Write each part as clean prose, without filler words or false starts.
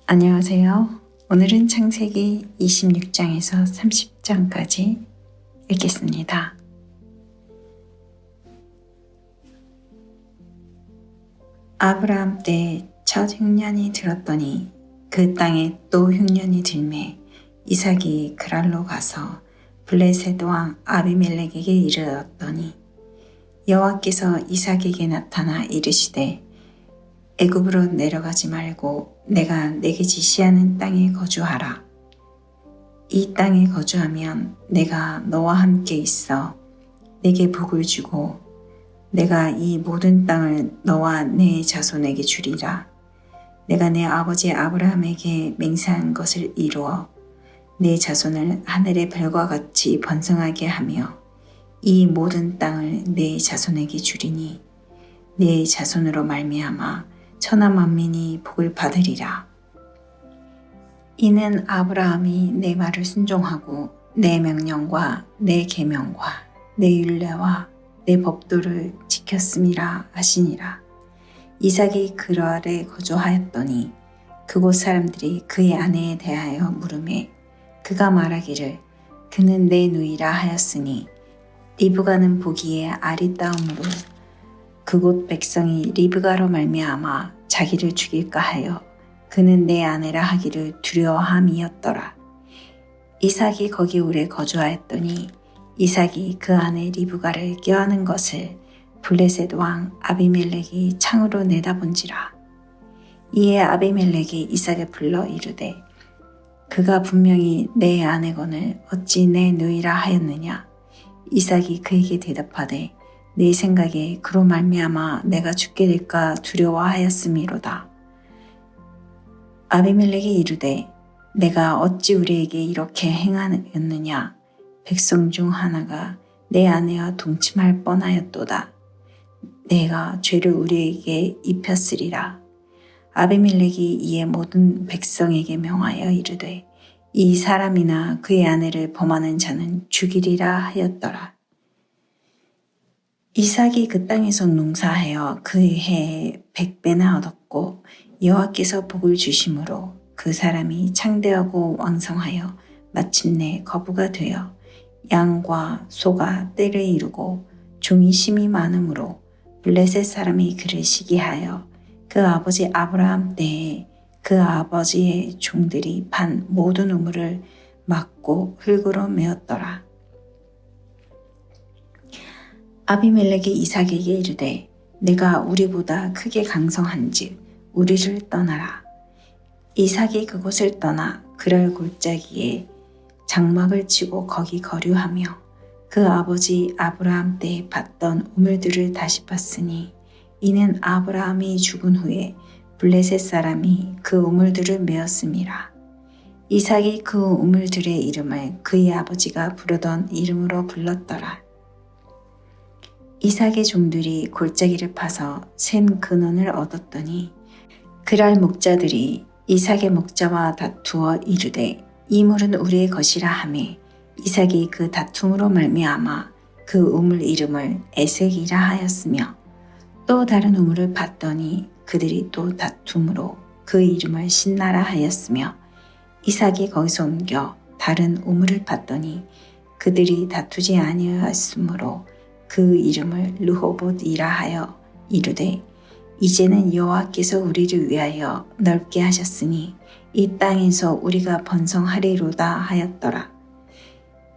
안녕하세요. 오늘은 창세기 26장에서 30장까지 읽겠습니다. 아브라함 때 첫 흉년이 들었더니 그 땅에 또 흉년이 들매 이삭이 그랄로 가서 블레셋 왕 아비멜렉에게 이르렀더니 여호와께서 이삭에게 나타나 이르시되 애굽으로 내려가지 말고 내가 내게 지시하는 땅에 거주하라. 이 땅에 거주하면 내가 너와 함께 있어 내게 복을 주고 내가 이 모든 땅을 너와 내 자손에게 주리라. 내가 내 아버지 아브라함에게 맹세한 것을 이루어 내 자손을 하늘의 별과 같이 번성하게 하며 이 모든 땅을 내 자손에게 주리니 내 자손으로 말미암아 천하 만민이 복을 받으리라. 이는 아브라함이 내 말을 순종하고 내 명령과 내 계명과 내 율례와 내 법도를 지켰음이라 하시니라. 이삭이 그랄에 거주하였더니 그곳 사람들이 그의 아내에 대하여 물으매 그가 말하기를 그는 내 누이라 하였으니 리브가는 보기에 아리따움으로 그곳 백성이 리브가로 말미암아 자기를 죽일까 하여 그는 내 아내라 하기를 두려워함이었더라. 이삭이 거기 오래 거주하였더니 이삭이 그 아내 리브가를 껴안은 것을 블레셋 왕 아비멜렉이 창으로 내다본지라. 이에 아비멜렉이 이삭을 불러 이르되 그가 분명히 내 아내거늘 어찌 내 누이라 하였느냐. 이삭이 그에게 대답하되 내 생각에 그로 말미암아 내가 죽게 될까 두려워하였음이로다. 아비멜렉이 이르되 내가 어찌 우리에게 이렇게 행하였느냐. 백성 중 하나가 내 아내와 동침할 뻔하였도다. 내가 죄를 우리에게 입혔으리라. 아비멜렉이 이에 모든 백성에게 명하여 이르되 이 사람이나 그의 아내를 범하는 자는 죽이리라 하였더라. 이삭이 그 땅에서 농사하여 그 해에 100배나 얻었고 여호와께서 복을 주심으로 그 사람이 창대하고 왕성하여 마침내 거부가 되어 양과 소가 떼를 이루고 종이 심이 많으므로 블레셋 사람이 그를 시기하여 그 아버지 아브라함 때에 그 아버지의 종들이 판 모든 우물을 막고 흙으로 메었더라. 아비멜렉이 이삭에게 이르되 내가 우리보다 크게 강성한즉 우리를 떠나라. 이삭이 그곳을 떠나 그랄 골짜기에 장막을 치고 거기 거류하며 그 아버지 아브라함 때에 팠던 우물들을 다시 팠으니 이는 아브라함이 죽은 후에 블레셋 사람이 그 우물들을 메었음이라. 이삭이 그 우물들의 이름을 그의 아버지가 부르던 이름으로 불렀더라. 이삭의 종들이 골짜기를 파서 샘 근원을 얻었더니 그랄 목자들이 이삭의 목자와 다투어 이르되 이 물은 우리의 것이라 하매 이삭이 그 다툼으로 말미암아 그 우물 이름을 에색이라 하였으며 또 다른 우물을 봤더니 그들이 또 다툼으로 그 이름을 신나라 하였으며 이삭이 거기서 옮겨 다른 우물을 봤더니 그들이 다투지 아니하였으므로 그 이름을 르호봇이라 하여 이르되 이제는 여호와께서 우리를 위하여 넓게 하셨으니 이 땅에서 우리가 번성하리로다 하였더라.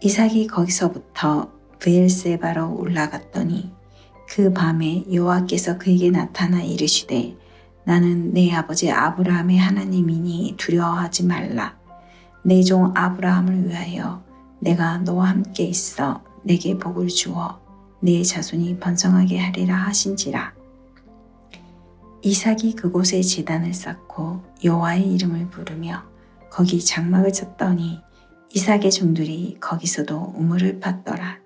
이삭이 거기서부터 브엘세바로 올라갔더니 그 밤에 여호와께서 그에게 나타나 이르시되 나는 내 아버지 아브라함의 하나님이니 두려워하지 말라. 내 종 아브라함을 위하여 내가 너와 함께 있어 내게 복을 주어 내 자손이 번성하게 하리라 하신지라. 이삭이 그곳에 제단을 쌓고 여호와의 이름을 부르며 거기 장막을 쳤더니 이삭의 종들이 거기서도 우물을 팠더라.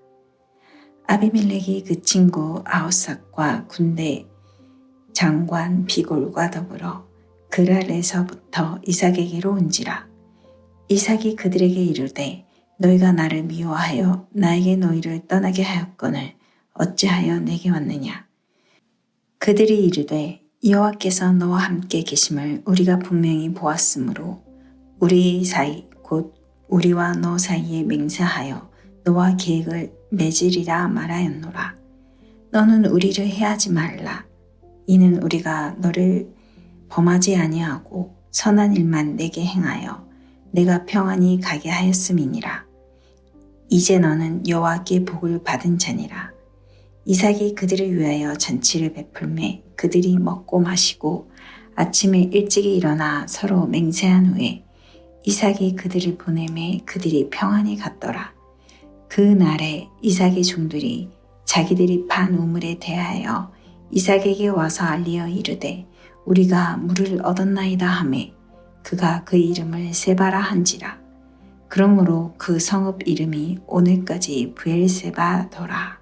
아비멜렉이 그 친구 아우삭과 군대 장관 비골과 더불어 그랄에서부터 이삭에게로 온지라. 이삭이 그들에게 이르되 너희가 나를 미워하여 나에게 너희를 떠나게 하였거늘 어찌하여 내게 왔느냐. 그들이 이르되 여호와께서 너와 함께 계심을 우리가 분명히 보았으므로 우리 사이 곧 우리와 너 사이에 맹세하여 너와 계획을 맺으리라 말하였노라. 너는 우리를 해하지 말라. 이는 우리가 너를 범하지 아니하고 선한 일만 내게 행하여 내가 평안히 가게 하였음이니라. 이제 너는 여호와께 복을 받은 자니라. 이삭이 그들을 위하여 잔치를 베풀매 그들이 먹고 마시고 아침에 일찍이 일어나 서로 맹세한 후에 이삭이 그들을 보내매 그들이 평안히 갔더라. 그 날에 이삭의 종들이 자기들이 판 우물에 대하여 이삭에게 와서 알리어 이르되 우리가 물을 얻었나이다 하매 그가 그 이름을 세바라 한지라. 그러므로 그 성읍 이름이 오늘까지 브엘세바더라.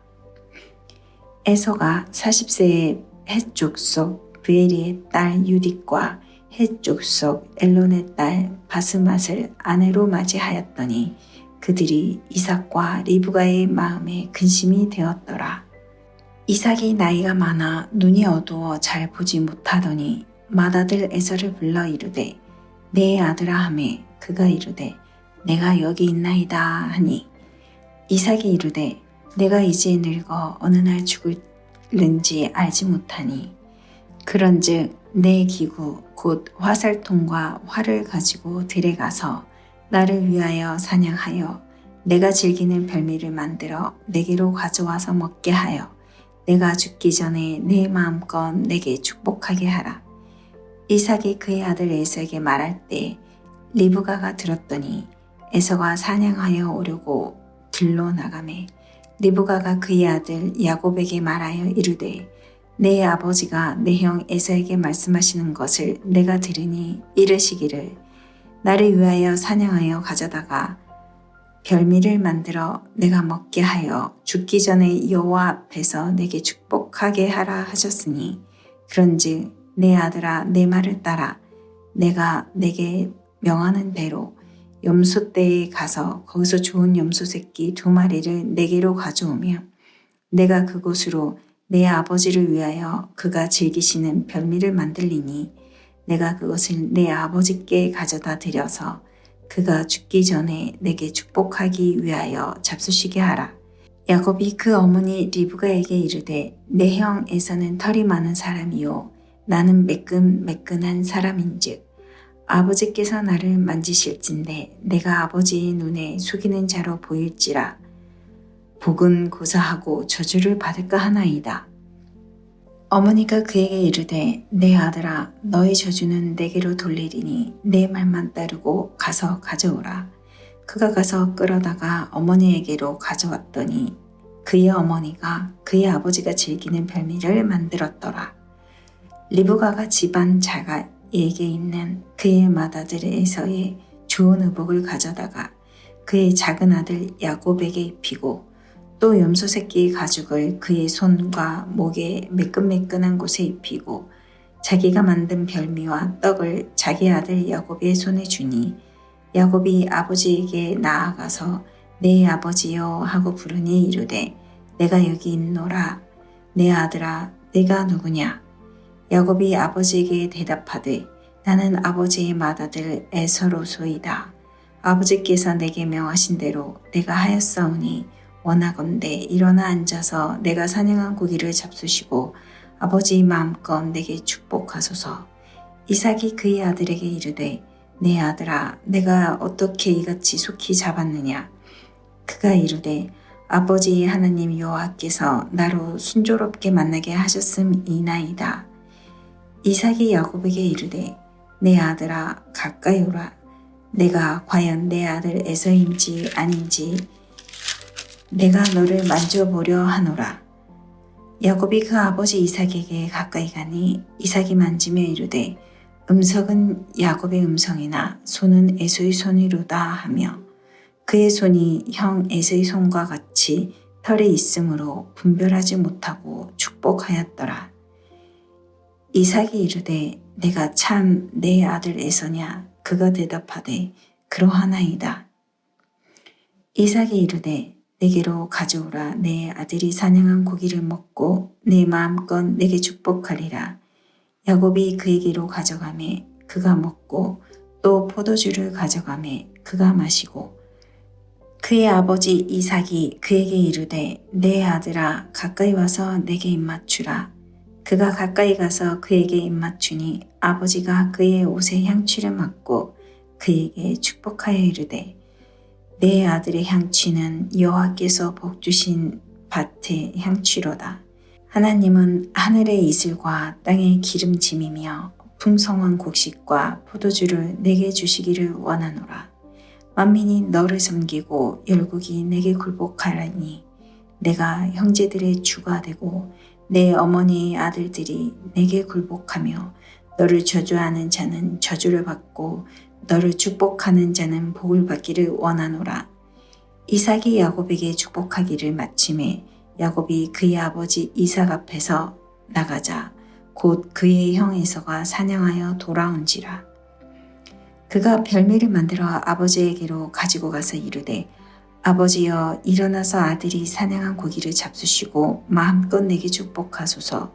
에서가 40세에 헷 족속 브에리의 딸 유딕과 헷 족속 엘론의 딸 바스맛을 아내로 맞이하였더니 그들이 이삭과 리브가의 마음에 근심이 되었더라. 이삭이 나이가 많아 눈이 어두워 잘 보지 못하더니 맏아들 에서를 불러 이르되 내 아들아 하매 그가 이르되 내가 여기 있나이다 하니 이삭이 이르되 내가 이제 늙어 어느 날 죽을는지 알지 못하니 그런즉 내 기구 곧 화살통과 활을 가지고 들에 가서 나를 위하여 사냥하여 내가 즐기는 별미를 만들어 내게로 가져와서 먹게 하여 내가 죽기 전에 내 마음껏 내게 축복하게 하라. 이삭이 그의 아들 에서에게 말할 때 리브가가 들었더니 에서가 사냥하여 오려고 들로 나가매 리브가가 그의 아들 야곱에게 말하여 이르되 내 아버지가 내 형 에서에게 말씀하시는 것을 내가 들으니 이르시기를 나를 위하여 사냥하여 가져다가 별미를 만들어 내가 먹게 하여 죽기 전에 여호와 앞에서 내게 축복하게 하라 하셨으니 그런즉 내 아들아 내 말을 따라 내가 내게 명하는 대로 염소떼에 가서 거기서 좋은 염소 새끼 2마리를 내게로 가져오며 내가 그곳으로 내 아버지를 위하여 그가 즐기시는 별미를 만들리니 내가 그것을 내 아버지께 가져다 드려서 그가 죽기 전에 내게 축복하기 위하여 잡수시게 하라. 야곱이 그 어머니 리브가에게 이르되 내 형 에서는 털이 많은 사람이요 나는 매끈매끈한 사람인즉 아버지께서 나를 만지실진데 내가 아버지의 눈에 속이는 자로 보일지라 복은 고사하고 저주를 받을까 하나이다. 어머니가 그에게 이르되 내 아들아 너의 저주는 내게로 돌리리니 내 말만 따르고 가서 가져오라. 그가 가서 끌어다가 어머니에게로 가져왔더니 그의 어머니가 그의 아버지가 즐기는 별미를 만들었더라. 리브가가 집안 자가에게 있는 그의 맏아들 에서의 좋은 의복을 가져다가 그의 작은 아들 야곱에게 입히고 또 염소 새끼 가죽을 그의 손과 목에 매끈매끈한 곳에 입히고 자기가 만든 별미와 떡을 자기 아들 야곱의 손에 주니 야곱이 아버지에게 나아가서 내 아버지여 하고 부르니 이르되 내가 여기 있노라. 내 아들아 내가 누구냐. 야곱이 아버지에게 대답하되 나는 아버지의 맏아들 에서로소이다. 아버지께서 내게 명하신 대로 내가 하였사오니 원하건대 일어나 앉아서 내가 사냥한 고기를 잡수시고 아버지의 마음껏 내게 축복하소서. 이삭이 그의 아들에게 이르되 내 아들아 내가 어떻게 이같이 속히 잡았느냐. 그가 이르되 아버지의 하나님 여호와께서 나로 순조롭게 만나게 하셨음이나이다. 이삭이 야곱에게 이르되 내 아들아 가까이 오라. 내가 과연 내 아들 에서인지 아닌지 내가 너를 만져보려 하노라. 야곱이 그 아버지 이삭에게 가까이 가니 이삭이 만지며 이르되 음성은 야곱의 음성이나 손은 에서의 손이로다 하며 그의 손이 형 에서의 손과 같이 털이 있으므로 분별하지 못하고 축복하였더라. 이삭이 이르되 내가 참 내 아들 에서냐. 그가 대답하되 그러하나이다. 이삭이 이르되 내게로 가져오라. 내 아들이 사냥한 고기를 먹고 내 마음껏 내게 축복하리라. 야곱이 그에게로 가져가매 그가 먹고 또 포도주를 가져가매 그가 마시고 그의 아버지 이삭이 그에게 이르되 내 아들아 가까이 와서 내게 입맞추라. 그가 가까이 가서 그에게 입맞추니 아버지가 그의 옷에 향취를 맡고 그에게 축복하여 이르되 내 아들의 향취는 여호와께서 복 주신 밭의 향취로다. 하나님은 하늘의 이슬과 땅의 기름짐이며 풍성한 곡식과 포도주를 내게 주시기를 원하노라. 만민이 너를 섬기고 열국이 내게 굴복하리니 내가 형제들의 주가 되고 내 어머니의 아들들이 내게 굴복하며 너를 저주하는 자는 저주를 받고 너를 축복하는 자는 복을 받기를 원하노라. 이삭이 야곱에게 축복하기를 마침에 야곱이 그의 아버지 이삭 앞에서 나가자 곧 그의 형 에서가 사냥하여 돌아온지라. 그가 별미를 만들어 아버지에게로 가지고 가서 이르되 아버지여 일어나서 아들이 사냥한 고기를 잡수시고 마음껏 내게 축복하소서.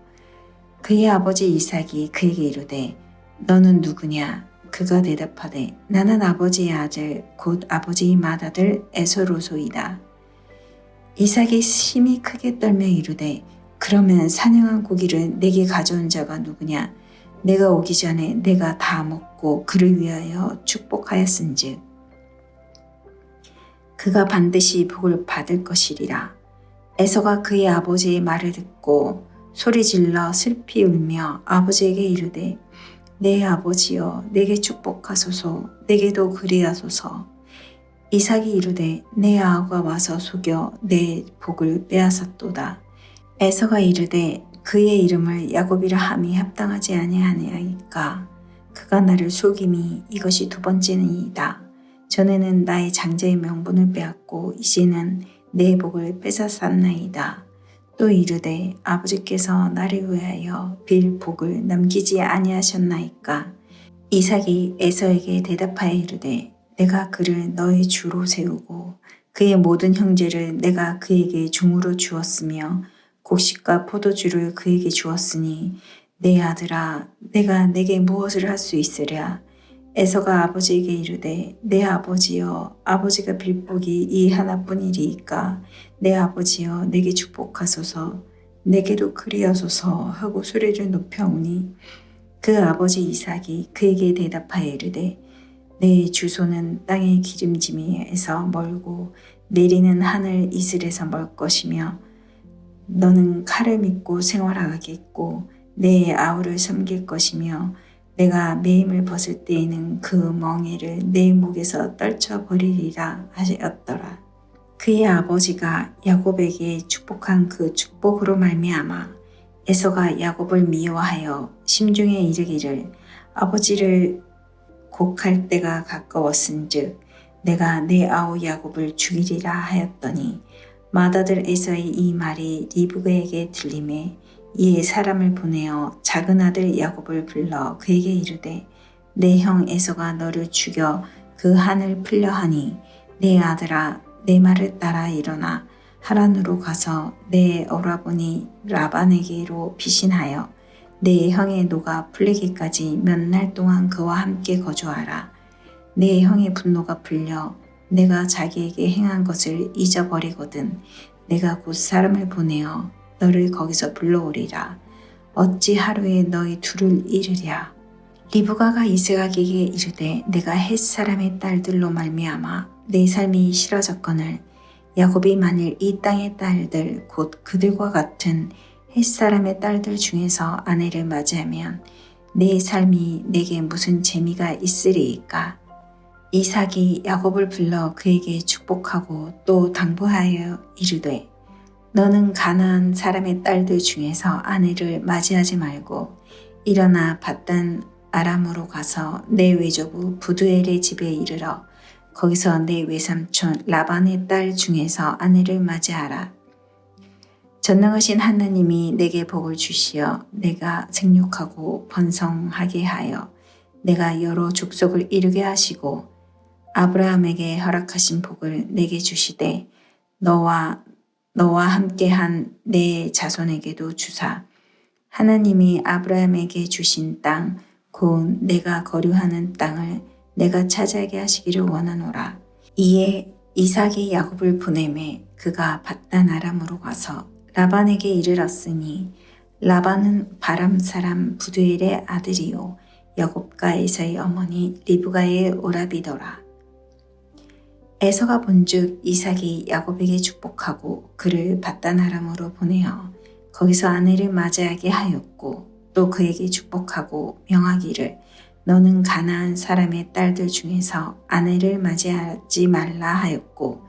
그의 아버지 이삭이 그에게 이르되 너는 누구냐? 그가 대답하되 나는 아버지의 아들 곧 아버지의 맏아들 에서로소이다. 이삭이 심히 크게 떨며 이르되 그러면 사냥한 고기를 내게 가져온 자가 누구냐? 내가 오기 전에 내가 다 먹고 그를 위하여 축복하였은즉 그가 반드시 복을 받을 것이리라. 에서가 그의 아버지의 말을 듣고 소리질러 슬피 울며 아버지에게 이르되 내 아버지여 내게 축복하소서. 내게도 그리하소서. 이삭이 이르되 내 아우가 와서 속여 내 복을 빼앗았도다. 에서가 이르되 그의 이름을 야곱이라 함이 합당하지 아니하니까 그가 나를 속임이 이것이 두 번째니이다. 전에는 나의 장자의 명분을 빼앗고 이제는 내 복을 뺏어쌌나이다. 또 이르되 아버지께서 나를 위하여 빌 복을 남기지 아니하셨나이까. 이삭이 에서에게 대답하여 이르되 내가 그를 너의 주로 세우고 그의 모든 형제를 내가 그에게 종으로 주었으며 곡식과 포도주를 그에게 주었으니 내 아들아 내가 내게 무엇을 할 수 있으랴. 에서가 아버지에게 이르되 내 아버지여 아버지가 빌 복이 이 하나뿐이리이까 내 아버지여 내게 축복하소서. 내게도 그리하소서 하고 소리를 높여오니 그 아버지 이삭이 그에게 대답하여 이르되 내 주소는 땅의 기름짐이에서 멀고 내리는 하늘 이슬에서 멀 것이며 너는 칼을 믿고 생활하겠고 내 아우를 섬길 것이며 내가 매임을 벗을 때에는 그 멍에를 내 목에서 떨쳐버리리라 하였더라. 그의 아버지가 야곱에게 축복한 그 축복으로 말미암아 에서가 야곱을 미워하여 심중에 이르기를 아버지를 곡할 때가 가까웠은즉 내가 내 아우 야곱을 죽이리라 하였더니 맏아들 에서의 이 말이 리브가에게 들림에 이에 사람을 보내어 작은 아들 야곱을 불러 그에게 이르되 내 형 에서가 너를 죽여 그 한을 풀려 하니 내 아들아 내 말을 따라 일어나 하란으로 가서 내 오라버니 라반에게로 피신하여 내 형의 노가 풀리기까지 몇 날 동안 그와 함께 거주하라. 내 형의 분노가 풀려 내가 자기에게 행한 것을 잊어버리거든 내가 곧 사람을 보내어 너를 거기서 불러오리라. 어찌 하루에 너희 둘을 잃으랴. 리브가가 이스락에게 이르되 내가 헷 사람의 딸들로 말미암아 내 삶이 싫어졌거늘 야곱이 만일 이 땅의 딸들 곧 그들과 같은 헷 사람의 딸들 중에서 아내를 맞이하면 내 삶이 내게 무슨 재미가 있으리이까. 이삭이 야곱을 불러 그에게 축복하고 또 당부하여 이르되 너는 가나안 사람의 딸들 중에서 아내를 맞이하지 말고 일어나 밧단 아람으로 가서 내 외조부 부두엘의 집에 이르러 거기서 내 외삼촌 라반의 딸 중에서 아내를 맞이하라. 전능하신 하나님이 내게 복을 주시어 내가 생육하고 번성하게 하여 내가 여러 족속을 이루게 하시고 아브라함에게 허락하신 복을 내게 주시되 너와 함께한 내 자손에게도 주사 하나님이 아브라함에게 주신 땅, 곧 내가 거류하는 땅을 내가 차지하게 하시기를 원하노라. 이에 이삭이 야곱을 보내매 그가 밧단 아람으로 가서 라반에게 이르렀으니 라반은 바람 사람 부두엘의 아들이요 야곱과 에서의 어머니 리브가의 오라비더라. 에서가 본즉 이삭이 야곱에게 축복하고 그를 밧단 아람으로 보내어 거기서 아내를 맞이하게 하였고 또 그에게 축복하고 명하기를 너는 가나안 사람의 딸들 중에서 아내를 맞이하지 말라 하였고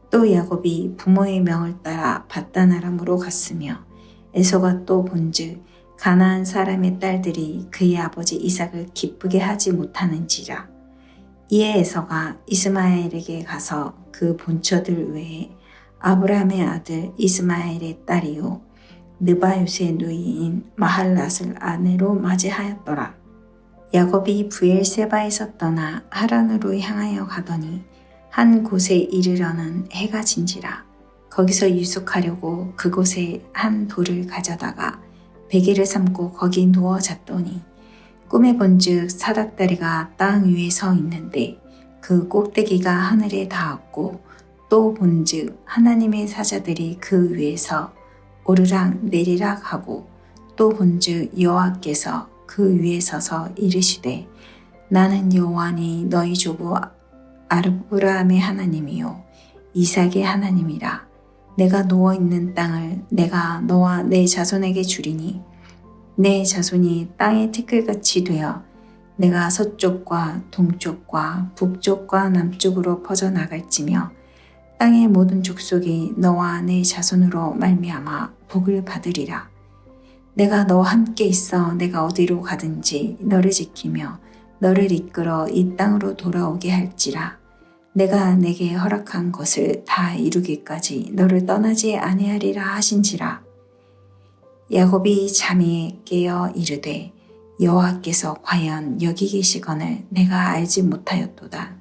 또 야곱이 부모의 명을 따라 밧단 아람으로 갔으며 에서가 또 본즉 가나안 사람의 딸들이 그의 아버지 이삭을 기쁘게 하지 못하는지라. 이에 에서가 이스마엘에게 가서 그 본처들 외에 아브라함의 아들 이스마엘의 딸이요 느바요스의 누이인 마할랏을 아내로 맞이하였더라. 야곱이 부엘세바에서 떠나 하란으로 향하여 가더니 한 곳에 이르러는 해가 진지라. 거기서 유숙하려고 그곳에 한 돌을 가져다가 베개를 삼고 거기 누워 잤더니 꿈에 본즉 사닥다리가 땅 위에 서 있는데 그 꼭대기가 하늘에 닿았고 또 본즉 하나님의 사자들이 그 위에서 오르락 내리락 하고 또 본즉 여호와께서 그 위에 서서 이르시되 나는 여호와니 너희 조부 아브라함의 하나님이요 이삭의 하나님이라. 내가 누워있는 땅을 내가 너와 내 자손에게 주리니 내 자손이 땅의 티끌같이 되어 내가 서쪽과 동쪽과 북쪽과 남쪽으로 퍼져나갈지며 땅의 모든 족속이 너와 내 자손으로 말미암아 복을 받으리라. 내가 너와 함께 있어 내가 어디로 가든지 너를 지키며 너를 이끌어 이 땅으로 돌아오게 할지라. 내가 내게 허락한 것을 다 이루기까지 너를 떠나지 아니하리라 하신지라. 야곱이 잠이 깨어 이르되 여호와께서 과연 여기 계시거늘 내가 알지 못하였도다.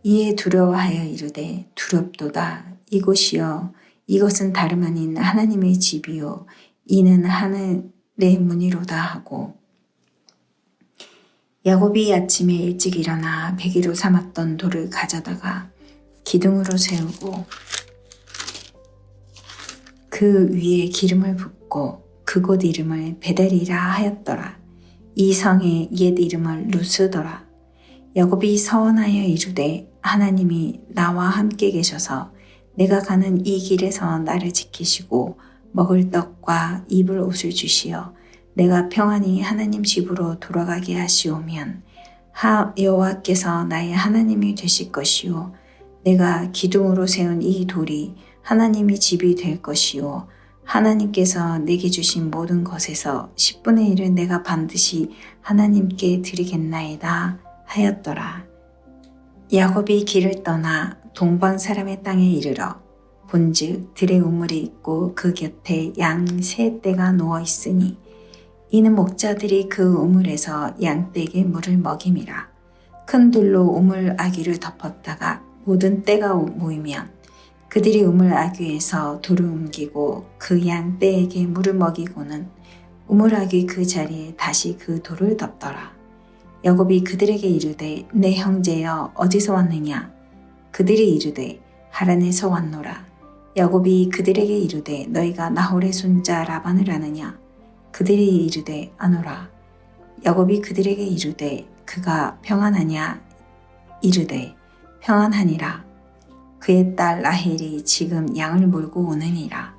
이에 두려워하여 이르되 두렵도다. 이곳이여 이것은 다름 아닌 하나님의 집이요 이는 하늘의 문이로다 하고 야곱이 아침에 일찍 일어나 베개로 삼았던 돌을 가져다가 기둥으로 세우고 그 위에 기름을 붓고 그곳 이름을 베델이라 하였더라. 이 성의 옛 이름을 루스더라. 야곱이 서원하여 이르되 하나님이 나와 함께 계셔서 내가 가는 이 길에서 나를 지키시고 먹을 떡과 입을 옷을 주시어 내가 평안히 하나님 집으로 돌아가게 하시오면 여호와께서 나의 하나님이 되실 것이요 내가 기둥으로 세운 이 돌이 하나님의 집이 될 것이요 하나님께서 내게 주신 모든 것에서 10분의 1을 내가 반드시 하나님께 드리겠나이다 하였더라. 야곱이 길을 떠나 동방 사람의 땅에 이르러 본즉 들에 우물이 있고 그 곁에 양 세 떼가 누워 있으니 이는 목자들이 그 우물에서 양떼에게 물을 먹임이라. 큰 돌로 우물 아귀를 덮었다가 모든 떼가 모이면 그들이 우물 아귀에서 돌을 옮기고 그 양떼에게 물을 먹이고는 우물 아귀 그 자리에 다시 그 돌을 덮더라. 야곱이 그들에게 이르되 내 형제여 어디서 왔느냐? 그들이 이르되 하란에서 왔노라. 야곱이 그들에게 이르되 너희가 나홀의 손자 라반을 아느냐? 그들이 이르되 아노라. 야곱이 그들에게 이르되 그가 평안하냐? 이르되 평안하니라. 그의 딸 라헬이 지금 양을 몰고 오느니라.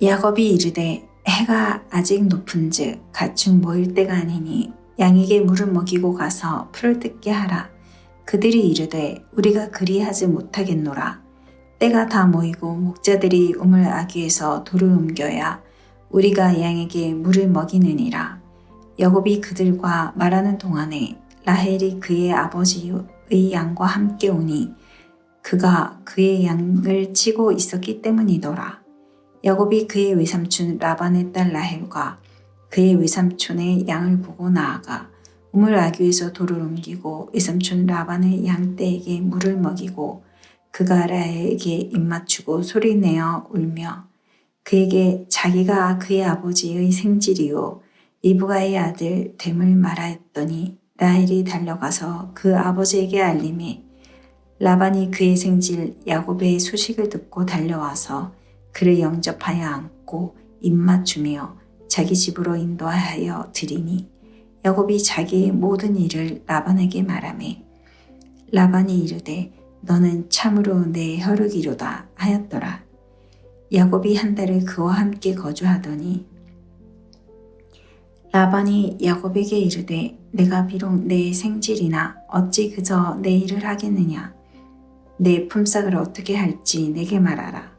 야곱이 이르되 해가 아직 높은즉 가축 모일 때가 아니니 양에게 물을 먹이고 가서 풀을 뜯게 하라. 그들이 이르되 우리가 그리하지 못하겠노라. 때가 다 모이고 목자들이 우물 아귀에서 돌을 옮겨야 우리가 양에게 물을 먹이느니라. 야곱이 그들과 말하는 동안에 라헬이 그의 아버지의 양과 함께 오니 그가 그의 양을 치고 있었기 때문이더라. 야곱이 그의 외삼촌 라반의 딸 라헬과 그의 외삼촌의 양을 보고 나아가 우물 아귀에서 돌을 옮기고 외삼촌 라반의 양떼에게 물을 먹이고 그가 라헬에게 입맞추고 소리내어 울며 그에게 자기가 그의 아버지의 생질이요 리브가의 아들 됨을 말하였더니 라헬이 달려가서 그 아버지에게 알림해 라반이 그의 생질 야곱의 소식을 듣고 달려와서 그를 영접하여 안고 입맞추며 자기 집으로 인도하여 드리니 야곱이 자기의 모든 일을 라반에게 말하매 라반이 이르되 너는 참으로 내 혈육이로다 하였더라. 야곱이 한 달을 그와 함께 거주하더니 라반이 야곱에게 이르되 내가 비록 내 생질이나 어찌 그저 내 일을 하겠느냐. 내 품삯을 어떻게 할지 내게 말하라.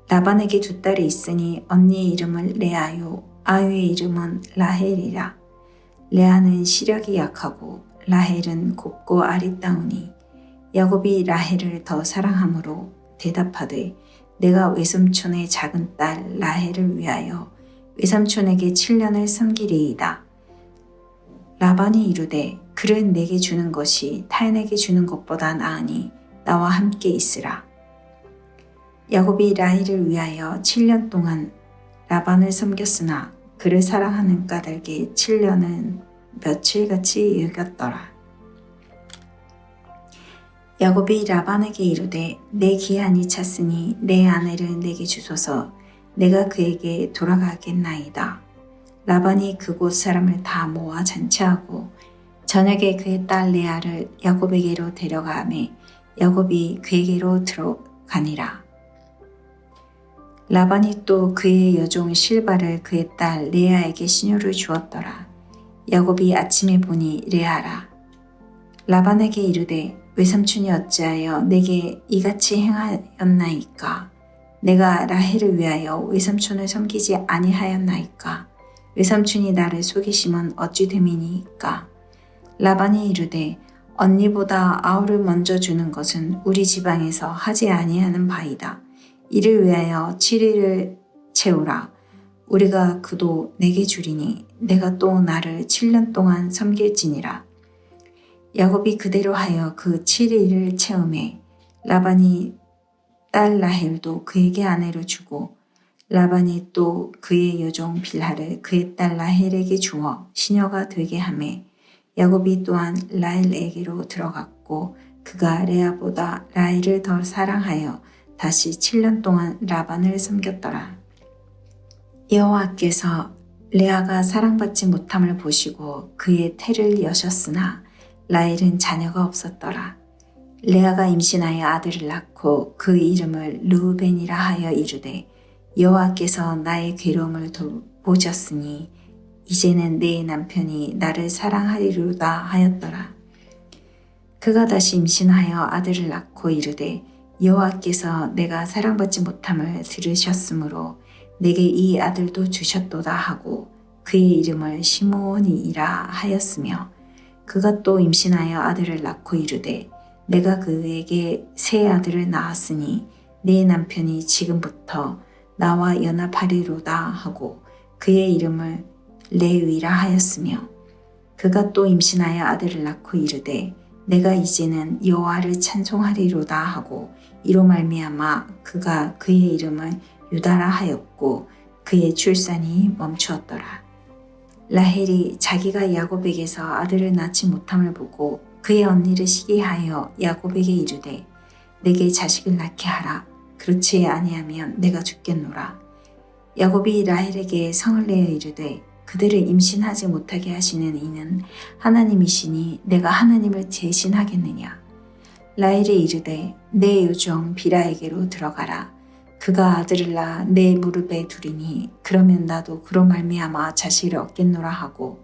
라반에게 두 딸이 있으니 언니의 이름은 레아요 아유의 이름은 라헬이라. 레아는 시력이 약하고 라헬은 곱고 아리따우니 야곱이 라헬을 더 사랑하므로 대답하되 내가 외삼촌의 작은 딸 라헬을 위하여 외삼촌에게 7년을 섬기리이다. 라반이 이르되 그를 내게 주는 것이 타인에게 주는 것보다 나으니 나와 함께 있으라. 야곱이 라헬을 위하여 7년 동안 라반을 섬겼으나 그를 사랑하는 까닭에 7년은 며칠같이 여겼더라. 야곱이 라반에게 이르되 내 기한이 찼으니 내 아내를 내게 주소서. 내가 그에게 돌아가겠나이다. 라반이 그곳 사람을 다 모아 잔치하고 저녁에 그의 딸 레아를 야곱에게로 데려가매 야곱이 그에게로 들어가니라. 라반이 또 그의 여종 실바를 그의 딸 레아에게 시녀를 주었더라. 야곱이 아침에 보니 레아라. 라반에게 이르되 외삼촌이 어찌하여 내게 이같이 행하였나이까. 내가 라헬을 위하여 외삼촌을 섬기지 아니하였나이까. 외삼촌이 나를 속이심은 어찌 됨이니까. 라반이 이르되 언니보다 아우를 먼저 주는 것은 우리 지방에서 하지 아니하는 바이다. 이를 위하여 7일을 채우라. 우리가 그도 내게 주리니 내가 또 나를 7년 동안 섬길지니라. 야곱이 그대로 하여 그 7일을 채우매 라반이 딸 라헬도 그에게 아내로 주고 라반이 또 그의 여종 빌하를 그의 딸 라헬에게 주어 시녀가 되게 하매 야곱이 또한 라헬에게로 들어갔고 그가 레아보다 라헬을 더 사랑하여 다시 7년 동안 라반을 섬겼더라. 여호와께서 레아가 사랑받지 못함을 보시고 그의 태를 여셨으나 라헬은 자녀가 없었더라. 레아가 임신하여 아들을 낳고 그 이름을 르우벤이라 하여 이르되 여호와께서 나의 괴로움을 보셨으니 이제는 내 남편이 나를 사랑하리로다 하였더라. 그가 다시 임신하여 아들을 낳고 이르되 여호와께서 내가 사랑받지 못함을 들으셨으므로 내게 이 아들도 주셨도다 하고 그의 이름을 시므온이라 하였으며 그가 또 임신하여 아들을 낳고 이르되 내가 그에게 새 아들을 낳았으니 내 남편이 지금부터 나와 연합하리로다 하고 그의 이름을 레위라 하였으며 그가 또 임신하여 아들을 낳고 이르되 내가 이제는 여호와를 찬송하리로다 하고 이로 말미암아 그가 그의 이름을 유다라 하였고 그의 출산이 멈추었더라. 라헬이 자기가 야곱에게서 아들을 낳지 못함을 보고 그의 언니를 시기하여 야곱에게 이르되 내게 자식을 낳게 하라. 그렇지 아니하면 내가 죽겠노라. 야곱이 라헬에게 성을 내어 이르되 그들을 임신하지 못하게 하시는 이는 하나님이시니 내가 하나님을 대신하겠느냐. 라헬이 이르되 내 여종 빌하에게로 들어가라. 그가 아들을 낳아 내 무릎에 두리니 그러면 나도 그로 말미암아 자식을 얻겠노라 하고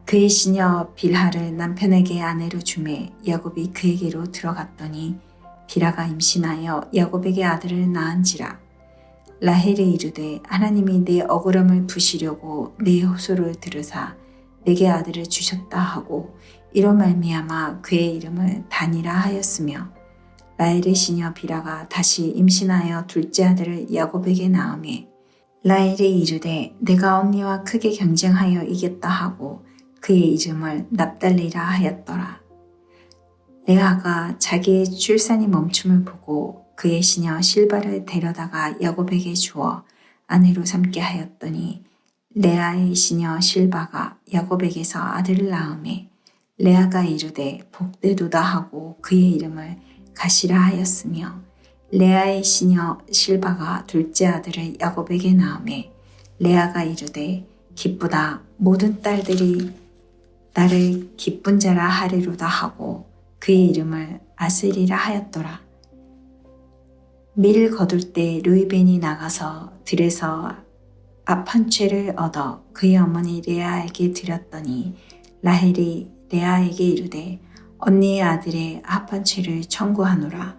그의 시녀 빌하를 남편에게 아내로 주매 야곱이 그에게로 들어갔더니 빌하가 임신하여 야곱에게 아들을 낳은지라. 라헬이 이르되 하나님이 내 억울함을 부시려고 내 호소를 들으사 내게 아들을 주셨다 하고 이로 말미암아 그의 이름을 단이라 하였으며 라헬의 시녀 빌하가 다시 임신하여 둘째 아들을 야곱에게 낳으매 라헬이 이르되 내가 언니와 크게 경쟁하여 이겼다 하고 그의 이름을 납달리라 하였더라. 레아가 자기의 출산이 멈춤을 보고 그의 시녀 실바를 데려다가 야곱에게 주어 아내로 삼게 하였더니 레아의 시녀 실바가 야곱에게서 아들을 낳음에 레아가 이르되 복되도다 하고 그의 이름을 가시라 하였으며 레아의 시녀 실바가 둘째 아들을 야곱에게 낳음에 레아가 이르되 기쁘다 모든 딸들이 나를 기쁜 자라 하리로다 하고 그의 이름을 아셀이라 하였더라. 밀 거둘 때 르우벤이 나가서 들에서 앞 한 채를 얻어 그의 어머니 레아에게 드렸더니 라헬이 레아에게 이르되 언니의 아들의 합 한 채를 청구하노라.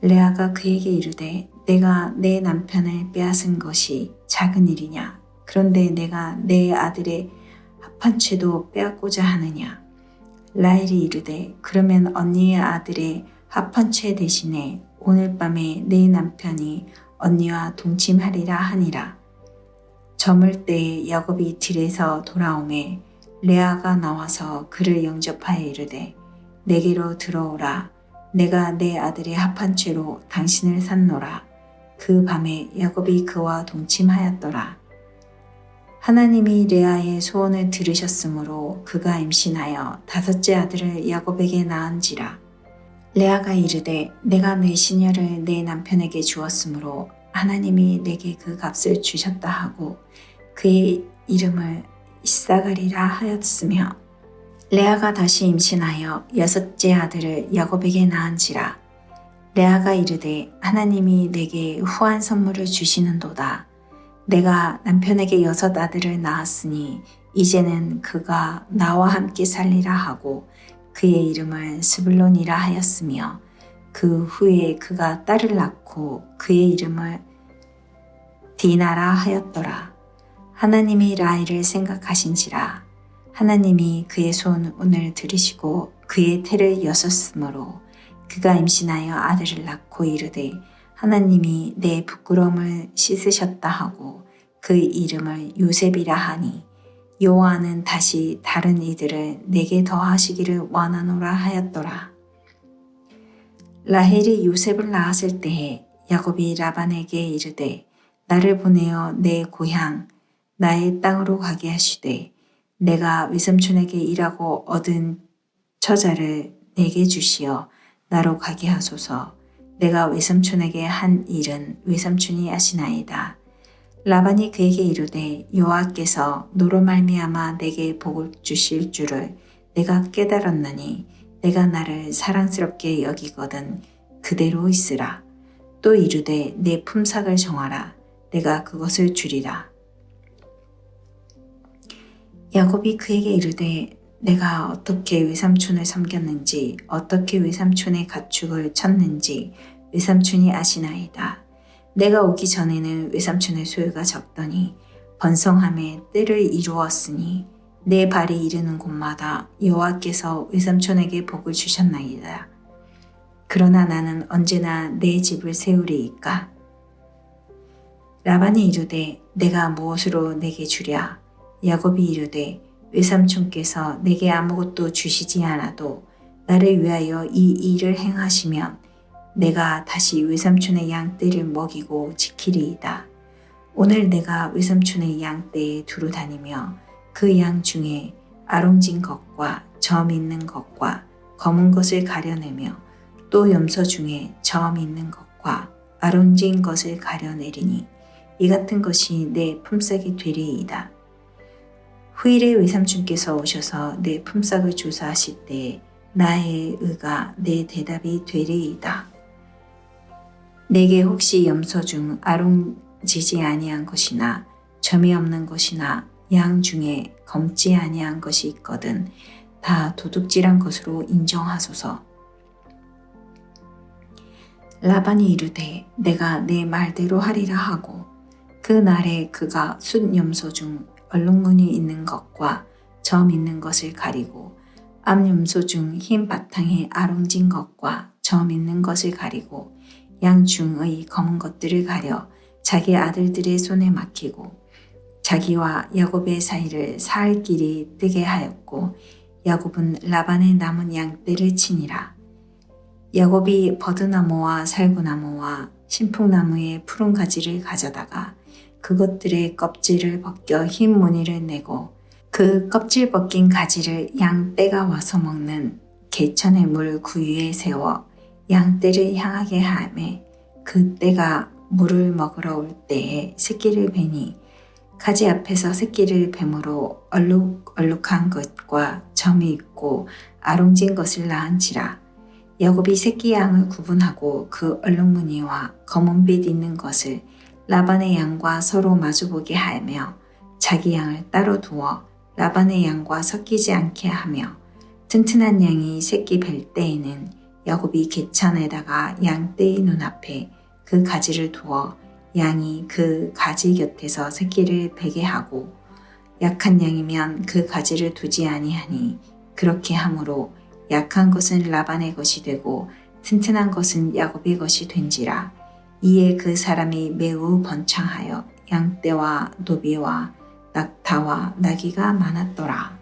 레아가 그에게 이르되 내가 내 남편을 빼앗은 것이 작은 일이냐? 그런데 내가 내 아들의 합 한 채도 빼앗고자 하느냐? 라헬이 이르되 그러면 언니의 아들의 합 한 채 대신에 오늘 밤에 내 남편이 언니와 동침하리라 하니라. 저물 때에 야곱이 들에서 돌아오매 레아가 나와서 그를 영접하여 이르되 내게로 들어오라. 내가 내 아들의 합 한 채로 당신을 샀노라. 그 밤에 야곱이 그와 동침하였더라. 하나님이 레아의 소원을 들으셨으므로 그가 임신하여 다섯째 아들을 야곱에게 낳은지라. 레아가 이르되 내가 내 시녀를 내 남편에게 주었으므로 하나님이 내게 그 값을 주셨다 하고 그의 이름을 이사가리라 하였으며 레아가 다시 임신하여 여섯째 아들을 야곱에게 낳은지라. 레아가 이르되 하나님이 내게 후한 선물을 주시는도다. 내가 남편에게 여섯 아들을 낳았으니 이제는 그가 나와 함께 살리라 하고 그의 이름을 스불론이라 하였으며 그 후에 그가 딸을 낳고 그의 이름을 디나라 하였더라. 하나님이 라헬을 생각하신지라. 하나님이 그의 소원을 들으시고 그의 태를 여셨으므로 그가 임신하여 아들을 낳고 이르되 하나님이 내 부끄러움을 씻으셨다 하고 그 이름을 요셉이라 하니 여호와는 다시 다른 이들을 내게 더하시기를 원하노라 하였더라. 라헬이 요셉을 낳았을 때에 야곱이 라반에게 이르되 나를 보내어 내 고향 나의 땅으로 가게 하시되 내가 외삼촌에게 일하고 얻은 처자를 내게 주시어 나로 가게 하소서. 내가 외삼촌에게 한 일은 외삼촌이 아시나이다. 라반이 그에게 이르되 여호와께서 너로 말미암아 내게 복을 주실 줄을 내가 깨달았나니 내가 나를 사랑스럽게 여기거든 그대로 있으라. 또 이르되 내 품삯을 정하라. 내가 그것을 주리라. 야곱이 그에게 이르되 내가 어떻게 외삼촌을 섬겼는지 어떻게 외삼촌의 가축을 쳤는지 외삼촌이 아시나이다. 내가 오기 전에는 외삼촌의 소유가 적더니 번성함에 때를 이루었으니 내 발이 이르는 곳마다 여호와께서 외삼촌에게 복을 주셨나이다. 그러나 나는 언제나 내 집을 세우리이까. 라반이 이르되 내가 무엇으로 내게 주랴. 야곱이 이르되 외삼촌께서 내게 아무것도 주시지 않아도 나를 위하여 이 일을 행하시면 내가 다시 외삼촌의 양떼를 먹이고 지키리이다. 오늘 내가 외삼촌의 양떼에 두루 다니며 그 양 중에 아롱진 것과 점 있는 것과 검은 것을 가려내며 또 염소 중에 점 있는 것과 아롱진 것을 가려내리니 이 같은 것이 내 품삯이 되리이다. 후일에 외삼촌께서 오셔서 내 품삯을 조사하실 때에 나의 의가 내 대답이 되리이다. 내게 혹시 염소 중 아롱지지 아니한 것이나 점이 없는 것이나 양 중에 검지 아니한 것이 있거든 다 도둑질한 것으로 인정하소서. 라반이 이르되 내가 내 말대로 하리라 하고 그 날에 그가 숫 염소 중 얼룩무늬 있는 것과 점 있는 것을 가리고 암 염소 중 흰 바탕에 아롱진 것과 점 있는 것을 가리고 양 중의 검은 것들을 가려 자기 아들들의 손에 맡기고 자기와 야곱의 사이를 사흘 길이 뜨게 하였고 야곱은 라반의 남은 양떼를 치니라. 야곱이 버드나무와 살구나무와 신풍나무의 푸른 가지를 가져다가 그것들의 껍질을 벗겨 흰 무늬를 내고 그 껍질 벗긴 가지를 양 떼가 와서 먹는 개천의 물 구유에 세워 양 떼를 향하게 하매 그 떼가 물을 먹으러 올 때에 새끼를 베니 가지 앞에서 새끼를 뱀으로 얼룩얼룩한 것과 점이 있고 아롱진 것을 낳은지라. 야곱이 새끼 양을 구분하고 그 얼룩무늬와 검은빛 있는 것을 라반의 양과 서로 마주보게 하며 자기 양을 따로 두어 라반의 양과 섞이지 않게 하며 튼튼한 양이 새끼 뵐 때에는 야곱이 개천에다가 양 떼의 눈앞에 그 가지를 두어 양이 그 가지 곁에서 새끼를 베게 하고 약한 양이면 그 가지를 두지 아니하니 그렇게 함으로 약한 것은 라반의 것이 되고 튼튼한 것은 야곱의 것이 된지라. 이에 그 사람이 매우 번창하여 양떼와 노비와 낙타와 나귀가 많았더라.